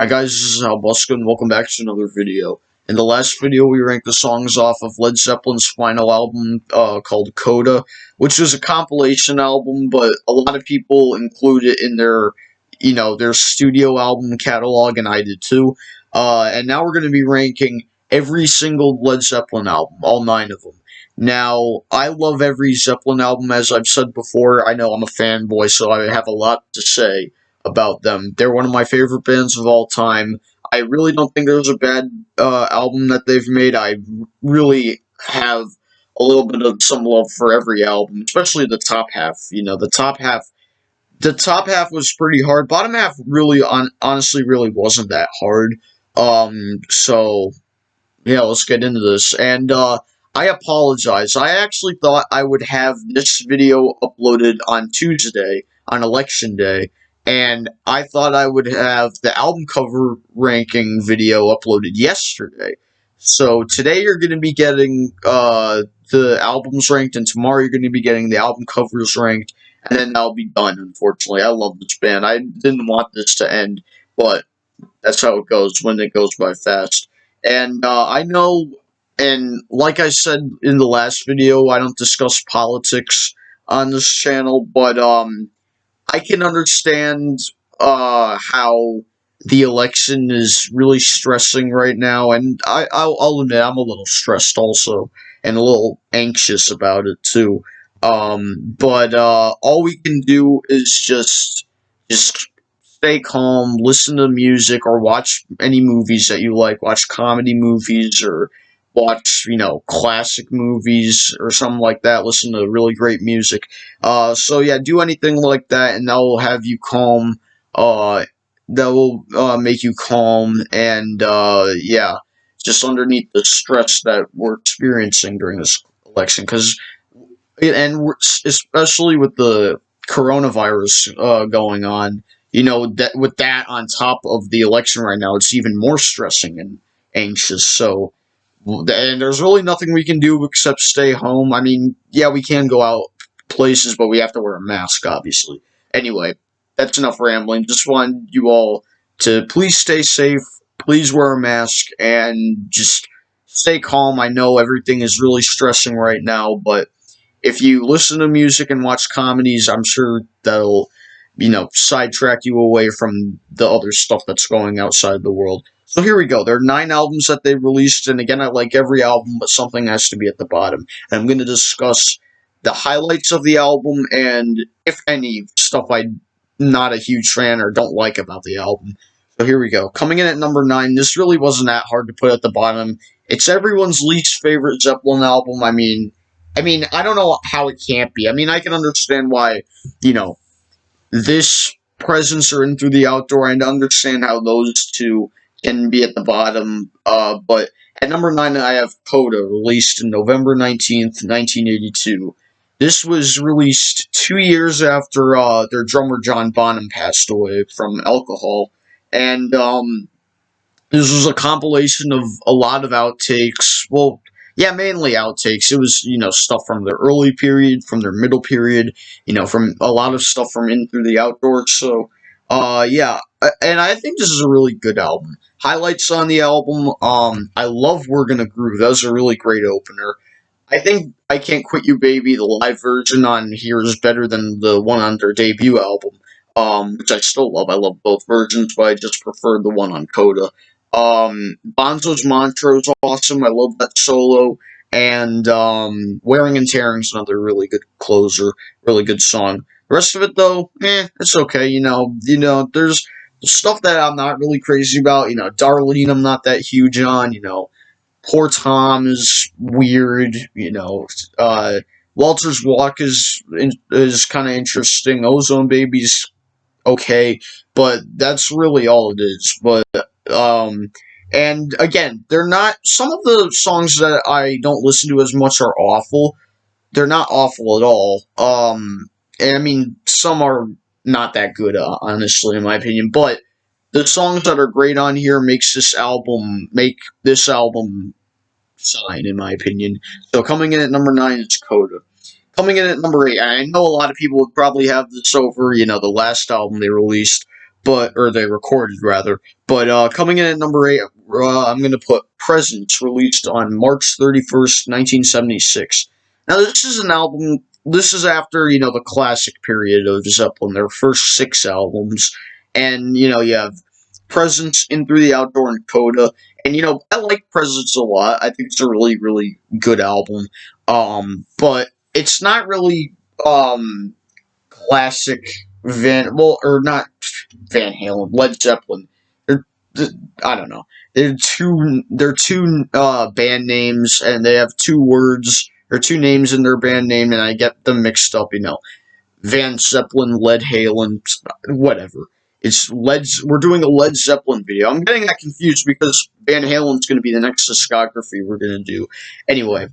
Hi guys, this is Albuska and welcome back to another video. In the last video, we ranked the songs off of Led Zeppelin's final album called Coda, which was a compilation album, but a lot of people include it in their studio album catalog, and I did too. And now we're going to be ranking every single Led Zeppelin album, all 9 of them. Now, I love every Zeppelin album, as I've said before. I know I'm a fanboy, so I have a lot to say about them. They're one of my favorite bands of all time. I really don't think there's a bad album that they've made. I really have a little bit of some love for every album, especially the top half. The top half was pretty hard. Bottom half really, honestly, really wasn't that hard. So yeah, let's get into this. And I apologize. I actually thought I would have this video uploaded on Tuesday, on Election Day, and I thought I would have the album cover ranking video uploaded yesterday. So today you're going to be getting the albums ranked, and tomorrow you're going to be getting the album covers ranked, and then that'll be done, unfortunately. I love this band. I didn't want this to end, but that's how it goes when it goes by fast. And I know, and like I said in the last video, I don't discuss politics on this channel, but I can understand how the election is really stressing right now, and I'll admit I'm a little stressed also, and a little anxious about it too. But all we can do is just stay calm, listen to music, or watch any movies that you like. Watch comedy movies, or watch, classic movies, or something like that. Listen to really great music. So yeah, do anything like that, and that will have you calm. That will make you calm, and yeah, just underneath the stress that we're experiencing during this election, especially with the coronavirus going on, that with that on top of the election right now, it's even more stressing and anxious. So, and there's really nothing we can do except stay home. I mean, yeah, we can go out places, but we have to wear a mask, obviously. Anyway, that's enough rambling. Just want you all to please stay safe, please wear a mask, and just stay calm. I know everything is really stressing right now, but if you listen to music and watch comedies, I'm sure that'll, sidetrack you away from the other stuff that's going outside the world. So here we go. There are 9 albums that they released, and again, I like every album, but something has to be at the bottom. And I'm going to discuss the highlights of the album and, if any, stuff I'm not a huge fan or don't like about the album. So here we go. Coming in at number 9, this really wasn't that hard to put at the bottom. It's everyone's least favorite Zeppelin album. I mean, I don't know how it can't be. I mean, I can understand why, this Presence or In Through the Outdoor, I understand how those two can be at the bottom. But at number 9, I have Coda, released in November 19th, 1982. This was released 2 years after their drummer John Bonham passed away from alcohol. And this was a compilation of a lot of outtakes. Well, yeah, mainly outtakes. It was, stuff from their early period, from their middle period, from a lot of stuff from In Through the Outdoors. So, yeah, and I think this is a really good album. Highlights on the album, I love We're Gonna Groove. That was a really great opener. I think I Can't Quit You Baby, the live version on here, is better than the one on their debut album, which I still love. I love both versions, but I just prefer the one on Coda. Bonzo's Mantra is awesome. I love that solo. And Wearing and Tearing is another really good closer, really good song. The rest of it, though, it's okay. There's stuff that I'm not really crazy about. Darlene, I'm not that huge on. Poor Tom is weird. Walter's Walk is kind of interesting. Ozone Baby's okay, but that's really all it is. But and again, they're not, some of the songs that I don't listen to as much are awful. They're not awful at all. And I mean, some are not that good, honestly, in my opinion. But the songs that are great on here make this album shine, in my opinion. So coming in at number 9 is Coda. Coming in at number 8, I know a lot of people would probably have this over, the last album they released, or they recorded rather. But coming in at number 8, I'm going to put Presence, released on March 31st, 1976. Now, this is an album. This is after the classic period of Zeppelin, their first 6 albums, and you have Presence, In Through the Outdoor, and Coda. And I like Presence a lot. I think it's a really, really good album. But it's not really classic or not Van Halen, Led Zeppelin. They're, I don't know. They're two band names, and they have 2 words or 2 names in their band name, and I get them mixed up. Van Zeppelin, Led Halen, whatever. We're doing a Led Zeppelin video. I'm getting that confused because Van Halen's going to be the next discography we're going to do. Anyway,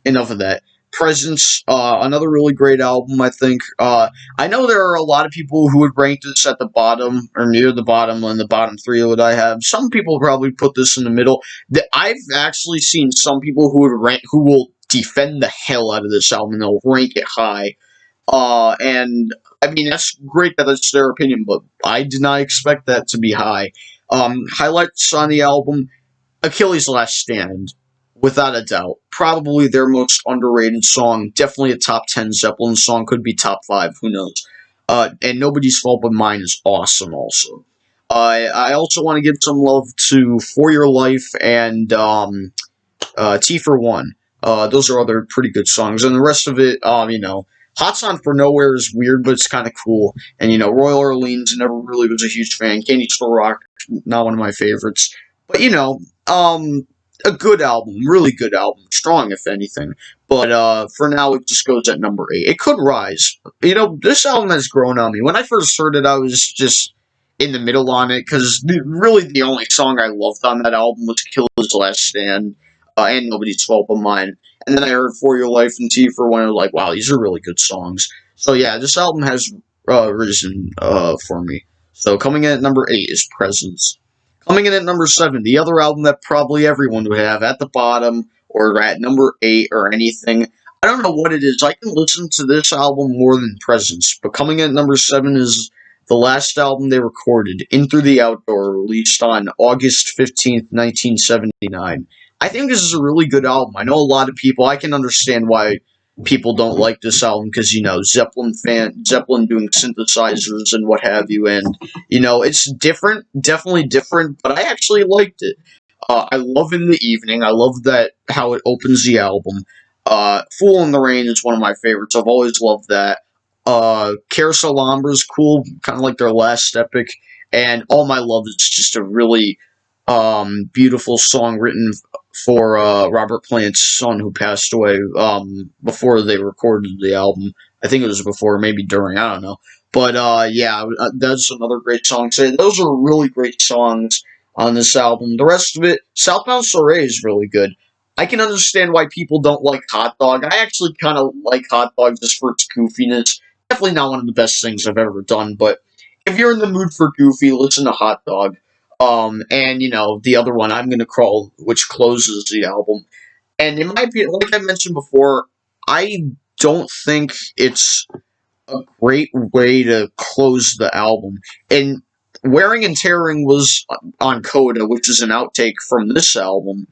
enough of that. Presence, another really great album, I think. I know there are a lot of people who would rank this at the bottom or near the bottom in the bottom 3 that I have. Some people probably put this in the middle. I've actually seen some people who will defend the hell out of this album and they'll rank it high. And I mean, that's great that it's their opinion, but I did not expect that to be high. Highlights on the album: Achilles' Last Stand, without a doubt. Probably their most underrated song. Definitely a top 10 Zeppelin song. Could be top 5. Who knows? And Nobody's Fault But Mine is awesome also. I also want to give some love to For Your Life and T for One. Those are other pretty good songs. And the rest of it, Hot Song for Nowhere is weird, but it's kind of cool. And, Royal Orleans, never really was a huge fan. Candy Store Rock, not one of my favorites. But, a good album, really good album, strong if anything. But for now, it just goes at number 8. It could rise. This album has grown on me. When I first heard it, I was just in the middle on it, because really the only song I loved on that album was Achilles' Last Stand, and Nobody's Fault But Mine. And then I heard For Your Life and T for One, and I was like, wow, these are really good songs. So yeah, this album has risen for me. So coming in at number 8 is Presence. Coming in at number 7, the other album that probably everyone would have at the bottom or at number 8 or anything. I don't know what it is. I can listen to this album more than Presence. But coming in at number 7 is the last album they recorded, In Through the Outdoor, released on August 15th, 1979. I think this is a really good album. I know a lot of people, I can understand why people don't like this album, because, Zeppelin doing synthesizers and what have you, and, it's different, definitely different, but I actually liked it. I love In the Evening. I love how it opens the album. Fool in the Rain is one of my favorites. I've always loved that. Carousel Alhambra is cool, kind of like their last epic, and All My Love is just a really beautiful song written for Robert Plant's son, who passed away before they recorded the album. I think it was before, maybe during, I don't know. But yeah, that's another great song. So those are really great songs on this album. The rest of it, Southbound Soiree is really good. I can understand why people don't like Hot Dog. I actually kind of like Hot Dog just for its goofiness. Definitely not one of the best things I've ever done, but if you're in the mood for goofy, listen to Hot Dog. And the other one, I'm Gonna Crawl, which closes the album. And in my opinion, like I mentioned before, I don't think it's a great way to close the album. And Wearing and Tearing was on Coda, which is an outtake from this album.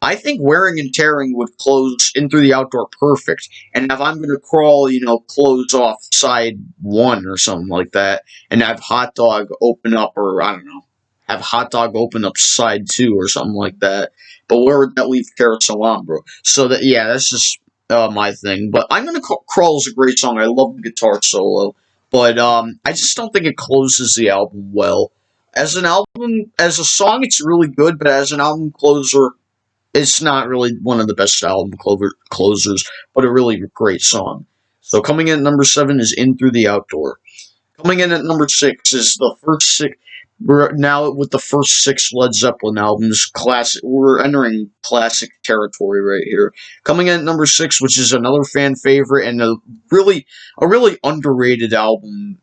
I think Wearing and Tearing would close In Through the Outdoor perfect, and have I'm Gonna Crawl, close off side 1 or something like that, and have Hot Dog open up, or I don't know, have Hot Dog open up side 2 or something like that. But where would that leave Carousel Alhambra? So that's just my thing. But I'm Gonna Crawl is a great song. I love the guitar solo, but I just don't think it closes the album well. As a song, it's really good, but as an album closer, it's not really one of the best album closers, but a really great song. So coming in at number 7 is In Through the Outdoor. Coming in at number 6 is the first 6. We're now with the first 6 Led Zeppelin albums. Classic. We're entering classic territory right here. Coming in at number 6, which is another fan favorite and a really underrated album.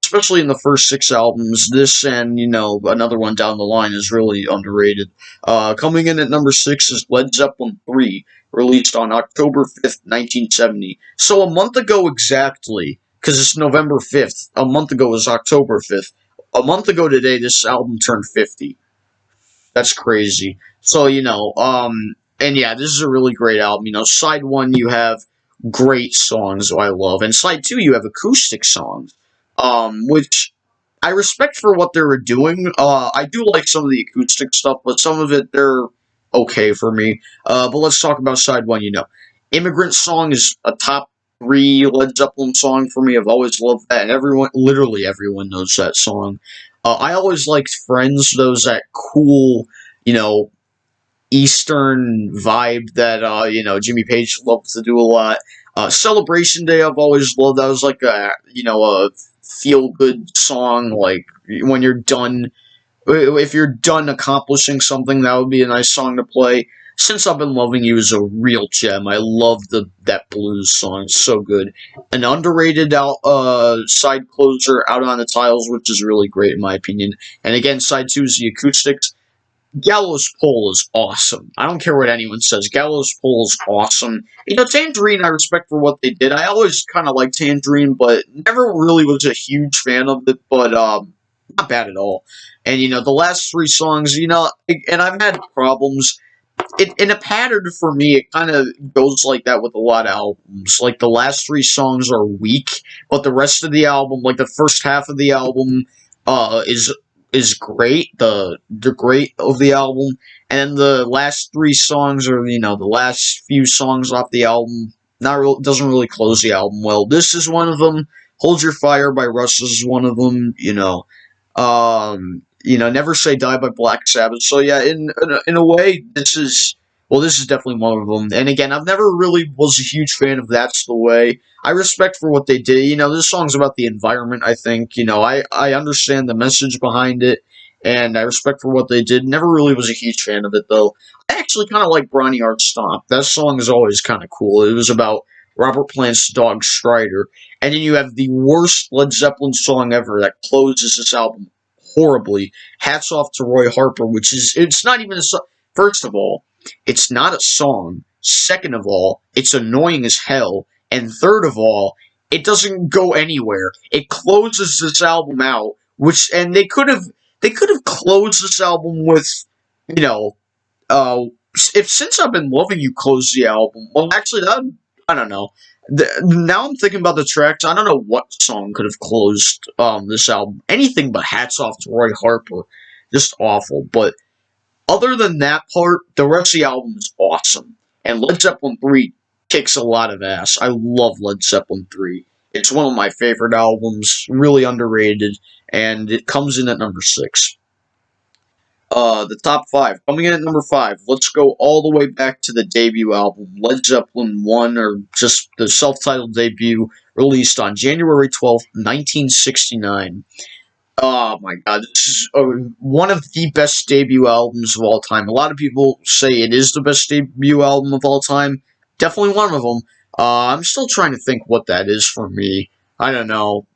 Especially in the first 6 albums, this and, another one down the line is really underrated. Coming in at number 6 is Led Zeppelin 3, released on October 5th, 1970. So a month ago exactly, because it's November 5th. A month ago was October 5th. a month ago today, this album turned 50. That's crazy. So, and yeah, this is a really great album. Side one, you have great songs I love, and side two, you have acoustic songs, which I respect for what they were doing. I do like some of the acoustic stuff, but some of it, they're okay for me. But let's talk about side one. Immigrant Song is a top three Led Zeppelin song for me. I've always loved that, and literally everyone knows that song. I always liked Friends. Those that cool, you know, Eastern vibe that Jimmy Page loved to do a lot. Celebration Day, I've always loved. That was like a feel good song. Like when you're done, if you're done accomplishing something, that would be a nice song to play. Since I've Been Loving You is a real gem. I love that blues song. It's so good. An underrated side closer, Out on the Tiles, which is really great in my opinion. And again, side two is the acoustics. Gallows Pole is awesome. I don't care what anyone says. Gallows Pole is awesome. Tangerine I respect for what they did. I always kind of liked Tangerine, but never really was a huge fan of it, but not bad at all. And, the last three songs, and I've had problems. In a pattern for me, it kind of goes like that with a lot of albums. Like, the last three songs are weak, but the rest of the album, like the first half of the album, is great. The great of the album, and the last three songs, or the last few songs off the album, doesn't really close the album well. This is one of them. Hold Your Fire by Russ is one of them. Never Say Die by Black Sabbath. So yeah, in a way, this is definitely one of them. And again, I've never really was a huge fan of That's the Way. I respect for what they did. This song's about the environment, I think. I understand the message behind it, and I respect for what they did. Never really was a huge fan of it, though. I actually kind of like Brawny Heart Stomp. That song is always kind of cool. It was about Robert Plant's dog Strider. And then you have the worst Led Zeppelin song ever that closes this album horribly. Hats Off to Roy Harper, it's not even a song. First of all, it's not a song. Second of all, it's annoying as hell. And third of all, it doesn't go anywhere. It closes this album out, and they could have closed this album with, if Since I've Been Loving You closed the album. Well, actually, I don't know. Now I'm thinking about the tracks. I don't know what song could have closed this album. Anything but Hats Off to Roy Harper. Just awful. But other than that part, the rest of the album is awesome. And Led Zeppelin 3 kicks a lot of ass. I love Led Zeppelin 3. It's one of my favorite albums, really underrated, and it comes in at number 6. The top 5. Coming in at number 5, let's go all the way back to the debut album, Led Zeppelin 1, or just the self-titled debut, released on January 12th, 1969. Oh my god, this is one of the best debut albums of all time. A lot of people say it is the best debut album of all time. Definitely one of them. I'm still trying to think what that is for me. I don't know.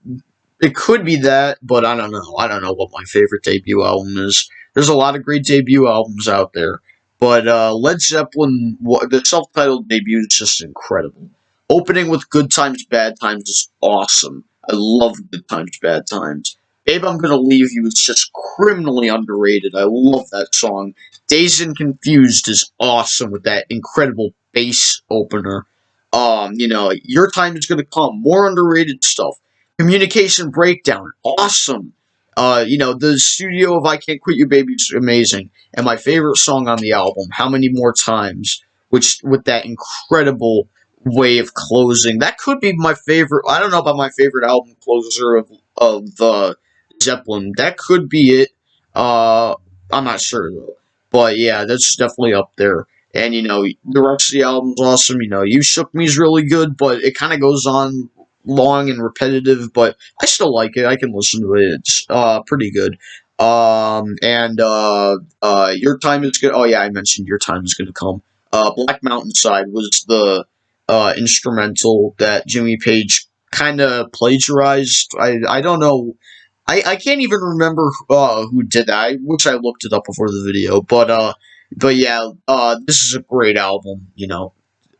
It could be that, but I don't know. I don't know what my favorite debut album is. There's a lot of great debut albums out there. But Led Zeppelin, the self-titled debut is just incredible. Opening with Good Times, Bad Times is awesome. I love Good Times, Bad Times. Babe, I'm Gonna Leave You is just criminally underrated. I love that song. Dazed and Confused is awesome with that incredible bass opener. Your Time Is Gonna Come, more underrated stuff. Communication Breakdown, awesome. The studio of I Can't Quit You Baby is amazing. And my favorite song on the album, How Many More Times, which with that incredible way of closing. That could be my favorite. I don't know about my favorite album closer of Zeppelin. That could be it. I'm not sure though. But yeah, that's definitely up there. And the rest of the album's awesome. You Shook Me is really good, but it kind of goes on long and repetitive. But I still like it. I can listen to it. It's pretty good. Your Time Is Good. Oh yeah, I mentioned Your Time Is Gonna Come. Black Mountainside was the instrumental that Jimmy Page kind of plagiarized. I don't know. I can't even remember who did that. I wish I looked it up before the video, but yeah, this is a great album.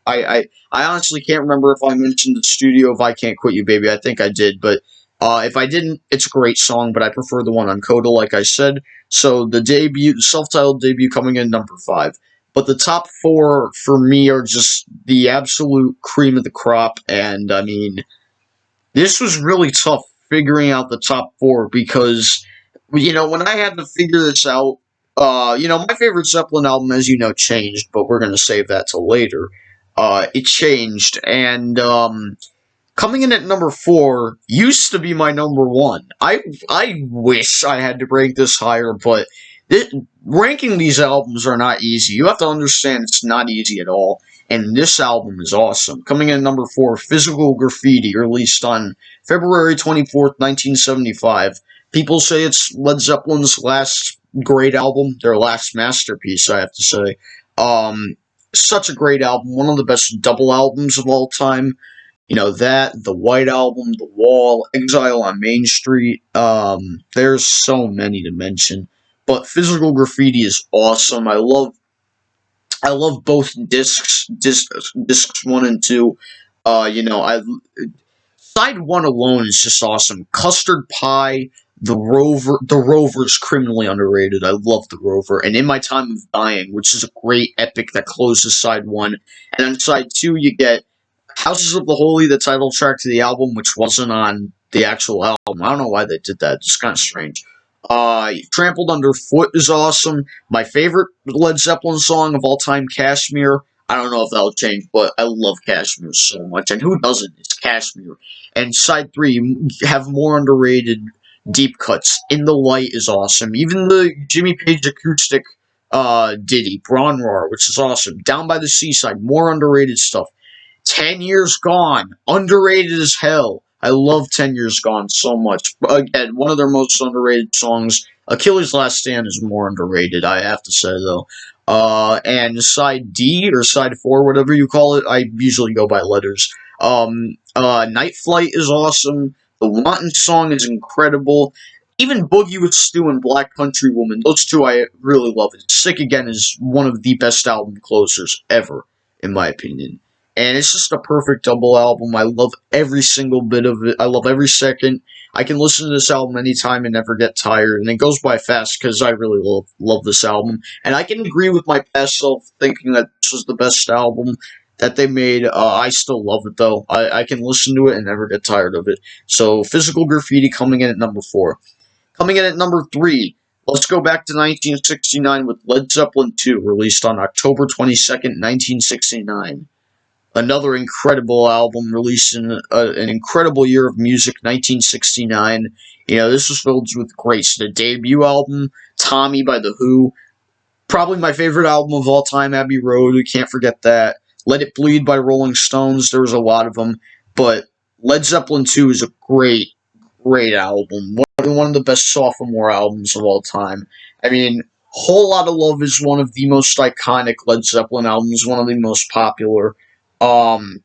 I honestly can't remember if I mentioned the studio of I Can't Quit You Baby. I think I did, but If I didn't, it's a great song, but I prefer the one on Coda, like I said. So the debut, the self-titled debut, coming in number 5. But the top 4 for me are just the absolute cream of the crop, and I mean, this was really tough figuring out the top 4 because, when I had to figure this out, my favorite Zeppelin album, as you know, changed, but we're gonna save that till later. It changed, and coming in at number 4 used to be my number 1. I wish I had to rank this higher, but ranking these albums are not easy. You have to understand it's not easy at all. And this album is awesome. Coming in at number 4, Physical Graffiti, released on February 24th, 1975. People say it's Led Zeppelin's last great album, their last masterpiece, I have to say. Such a great album, one of the best double albums of all time. That, the White Album, The Wall, Exile on Main Street. There's so many to mention. But Physical Graffiti is awesome. I love both discs 1 and 2. I Side 1 alone is just awesome. Custard Pie, the Rover's criminally underrated. I love the Rover. And In My Time of Dying, which is a great epic that closes side 1. And then side 2, you get Houses of the Holy, the title track to the album, which wasn't on the actual album. I don't know why they did that. It's kind of strange. Trampled Underfoot is awesome. My favorite Led Zeppelin song of all time, Kashmir. I don't know if that'll change, but I love Kashmir so much. And who doesn't? It's Kashmir. And side 3, you have more underrated deep cuts. In the Light is awesome. Even the Jimmy Page acoustic ditty, Brawn Roar, which is awesome. Down by the Seaside, more underrated stuff. 10 Years Gone, underrated as hell. I love 10 Years Gone so much. Again, one of their most underrated songs. Achilles' Last Stand is more underrated, I have to say, though. And side D, or side 4, whatever you call it, I usually go by letters. Night Flight is awesome. The Wanton song is incredible. Even Boogie with Stu and Black Country Woman, those two I really love. Sick Again is one of the best album closers ever, in my opinion. And it's just a perfect double album. I love every single bit of it. I love every second. I can listen to this album anytime and never get tired. And it goes by fast because I really love this album. And I can agree with my past self thinking that this was the best album that they made. I still love it, though. I can listen to it and never get tired of it. So, Physical Graffiti coming in at number 4. Coming in at number 3, let's go back to 1969 with Led Zeppelin 2, released on October 22nd, 1969. Another incredible album released in an incredible year of music, 1969. This was filled with greats. The debut album, Tommy by The Who. Probably my favorite album of all time, Abbey Road. We can't forget that. Let It Bleed by Rolling Stones. There was a lot of them. But Led Zeppelin 2 is a great, great album. One of the best sophomore albums of all time. I mean, Whole Lotta Love is one of the most iconic Led Zeppelin albums, one of the most popular. Um,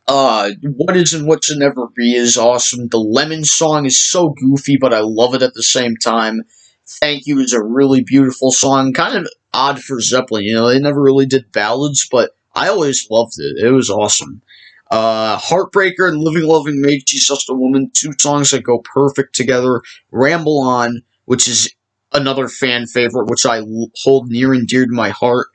What Is and What Should Never Be is awesome. The Lemon song is so goofy, but I love it at the same time. Thank You is a really beautiful song. Kind of odd for Zeppelin, they never really did ballads, but I always loved it. It was awesome. Heartbreaker and Living Loving Made She's Just a Woman, two songs that go perfect together. Ramble On, which is another fan favorite, which I hold near and dear to my heart.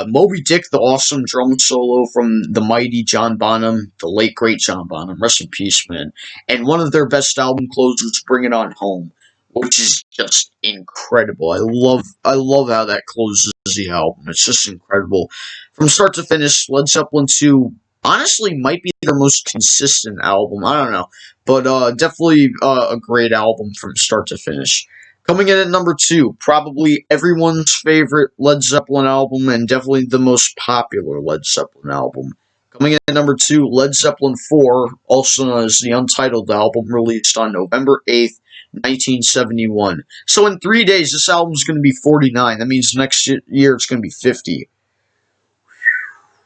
Moby Dick, the awesome drum solo from the mighty John Bonham, the late great John Bonham, rest in peace, man. And one of their best album closers, Bring It On Home, which is just incredible. I love how that closes the album. It's just incredible. From start to finish, Led Zeppelin 2 honestly might be their most consistent album. I don't know. But definitely a great album from start to finish. Coming in at number 2, probably everyone's favorite Led Zeppelin album and definitely the most popular Led Zeppelin album. Coming in at number 2, Led Zeppelin 4, also known as the Untitled album, released on November 8th, 1971. So in 3 days, this album's going to be 49. That means next year it's going to be 50.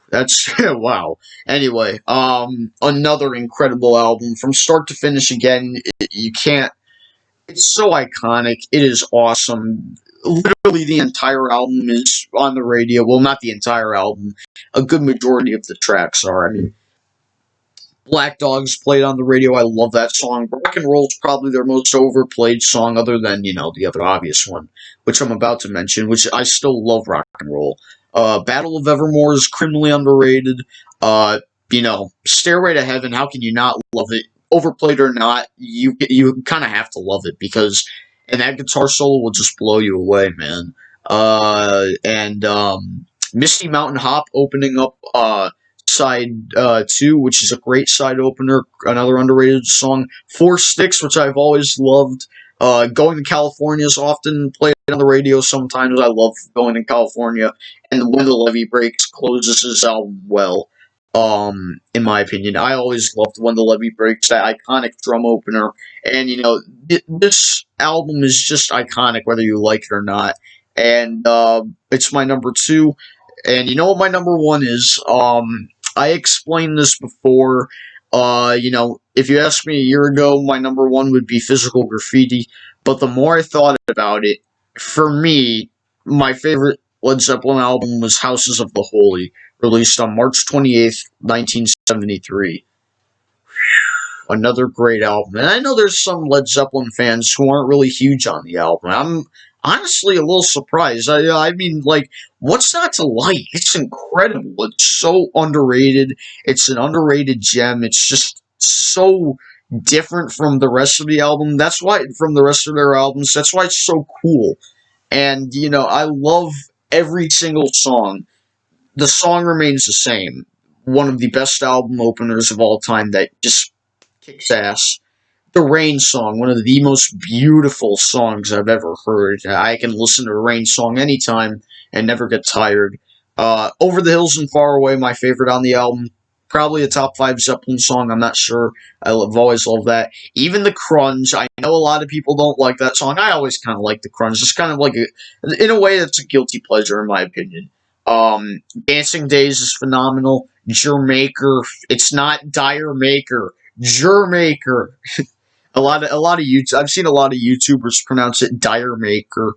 That's, wow. Anyway, another incredible album. From start to finish, again, you can't. It's so iconic. It is awesome. Literally, the entire album is on the radio. Well, not the entire album. A good majority of the tracks are. I mean, Black Dogs played on the radio. I love that song. Rock and Roll is probably their most overplayed song, other than, the other obvious one, which I'm about to mention, which I still love Rock and Roll. Battle of Evermore is criminally underrated. Stairway to Heaven, how can you not love it? Overplayed or not, you kind of have to love it, because and that guitar solo will just blow you away, man. And Misty Mountain Hop opening up side 2, which is a great side opener, another underrated song. Four Sticks, which I've always loved. Going to California is often played on the radio sometimes. I love Going to California. And When the Levee Breaks closes this album well, in my opinion. I always loved When the Levee Breaks, that iconic drum opener. And, this album is just iconic, whether you like it or not. And it's my number 2. And you know what my number 1 is? I explained this before. If you asked me a year ago, my number 1 would be Physical Graffiti. But the more I thought about it, for me, my favorite Led Zeppelin album was Houses of the Holy, released on March 28th, 1973. Another great album. And I know there's some Led Zeppelin fans who aren't really huge on the album. I'm honestly a little surprised. I mean, what's not to like? It's incredible. It's so underrated. It's an underrated gem. It's just so different from the rest of the album. That's why, from the rest of their albums, that's why it's so cool. And, I love every single song. The song remains the same. One of the best album openers of all time that just kicks ass. The Rain song, one of the most beautiful songs I've ever heard. I can listen to a Rain song anytime and never get tired. Over the Hills and Far Away, my favorite on the album. Probably a top 5 Zeppelin song, I'm not sure. I've always loved that. Even The Crunge, I know a lot of people don't like that song. I always kind of like The Crunge. It's kind of like, in a way, that's a guilty pleasure, in my opinion. Dancing Days is phenomenal. Jermaker, it's not Dire Maker. Jermaker. A lot of YouTube. I've seen a lot of YouTubers pronounce it Dire Maker,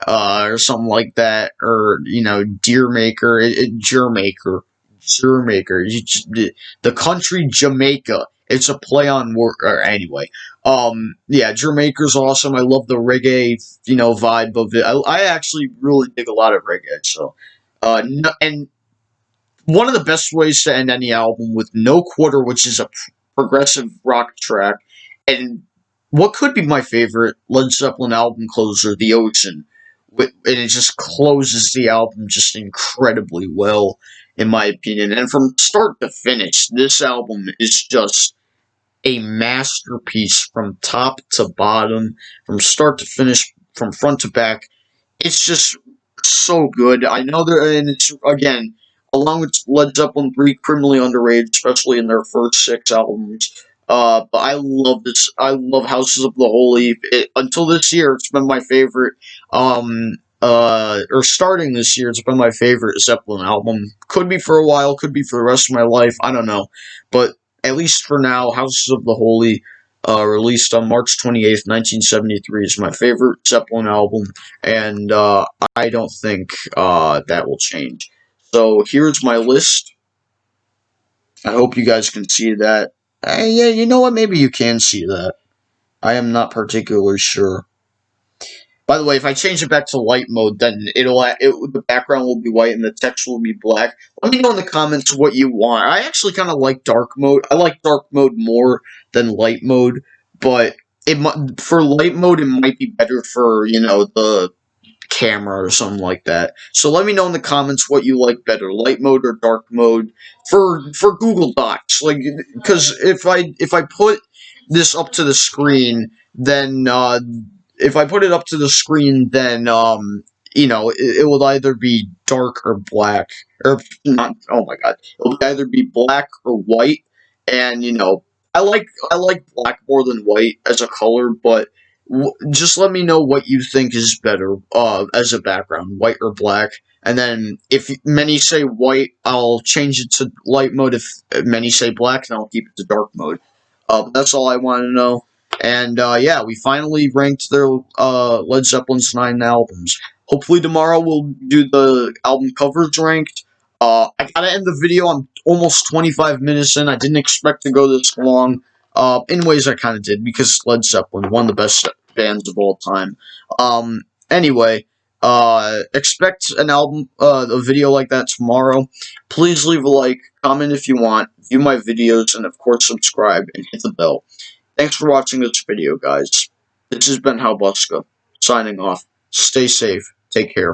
or something like that, or Deer Maker, Jermaker, the country Jamaica. It's a play on word. Anyway, Jermaker's awesome. I love the reggae, vibe of it. I actually really dig a lot of reggae. So, and one of the best ways to end any album with No Quarter, which is a progressive rock track, and what could be my favorite Led Zeppelin album closer, The Ocean, and it just closes the album just incredibly well, in my opinion. And from start to finish, this album is just a masterpiece from top to bottom, from start to finish, from front to back. It's just so good. I know and it's, again, along with Led Zeppelin 3, criminally underrated, especially in their first 6 albums. But I love this. I love Houses of the Holy. Until this year, it's been my favorite. Or starting this year, it's been my favorite Zeppelin album. Could be for a while, could be for the rest of my life. I don't know. But at least for now, Houses of the Holy, released on March 28th, 1973, is my favorite Zeppelin album. And I don't think that will change. So here's my list. I hope you guys can see that. Yeah, you know what? Maybe you can see that. I am not particularly sure. By the way, if I change it back to light mode, then the background will be white and the text will be black. Let me know in the comments what you want. I actually kind of like dark mode. I like dark mode more than light mode, but for light mode, it might be better for, the camera or something like that. So let me know in the comments what you like better, light mode or dark mode for Google Docs. Because if I put this up to the screen, then if I put it up to the screen, then it will either be dark or black, or not. Oh my god, it will either be black or white, and I like black more than white as a color, but just let me know what you think is better as a background, white or black. And then if many say white, I'll change it to light mode. If many say black, then I'll keep it to dark mode. That's all I want to know. And we finally ranked their Led Zeppelin's 9 albums. Hopefully tomorrow we'll do the album covers ranked. I gotta end the video. I'm almost 25 minutes in. I didn't expect to go this long. In ways I kind of did, because Led Zeppelin, one of the best bands of all time. Anyway, expect an album, a video like that tomorrow. Please leave a like, comment if you want, view my videos, and of course subscribe and hit the bell. Thanks for watching this video, guys. This has been Halbuska, signing off. Stay safe. Take care.